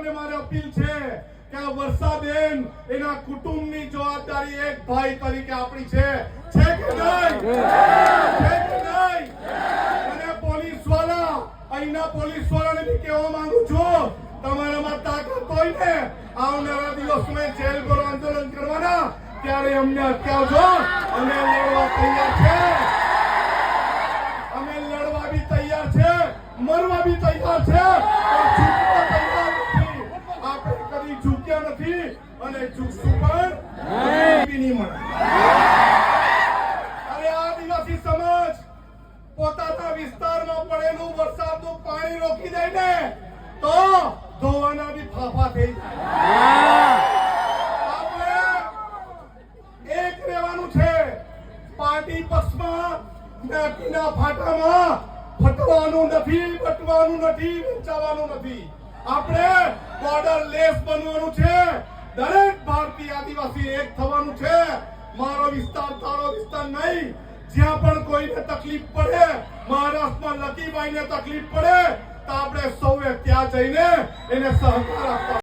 લોકોને મારી અપીલ છે કે આ વર્ષાબેન એના કુટુંબની જવાબદારી એક ભાઈ તરીકે આપણી છે કે નહીં? છે કે નહીં? અને પોલીસવાળા અહીંના પોલીસવાળાને બી કહેવા માંગુ છું, તમારામાં તાકાત હોય ને આવનારા દિવસોમાં જેલ ભરો આંદોલન કરવાના, ત્યારે અમને અટકાવજો. અમે લડવા તૈયાર છે, અમે લડવા બી તૈયાર છે, મરવા બી તૈયાર છે, પણ ઝૂકવા તૈયાર નથી. આપણે કદી ઝૂક્યા નથી અને ઝૂકશું પણ નહીં મળે. અરે આદિવાસી સમાજ પોતાના વિસ્તારમાં પડેલું વરસાદનું પાણી રોકી દે ને તો ધોવાના બી ફાફા થઈ જાય. આપણે એક રહેવાનું છે. પાર્ટી પક્ષમાં જ્ઞાતિના ફાટામાં ફટવાનું નથી, બટવાનું નથી, વેચાવાનું નથી. આપણે બોર્ડર લેસ બનવાનું છે. દરેક ભારતીય આદિવાસી એક થવાનું છે. મારો વિસ્તાર તારો વિસ્તાર નહીં. જ્યાં પણ કોઈને તકલીફ પડે, મહારાષ્ટ્રમાં લકીભાઈને તકલીફ પડે તો આપણે સૌએ ત્યાં જઈને એને સહકાર આપવા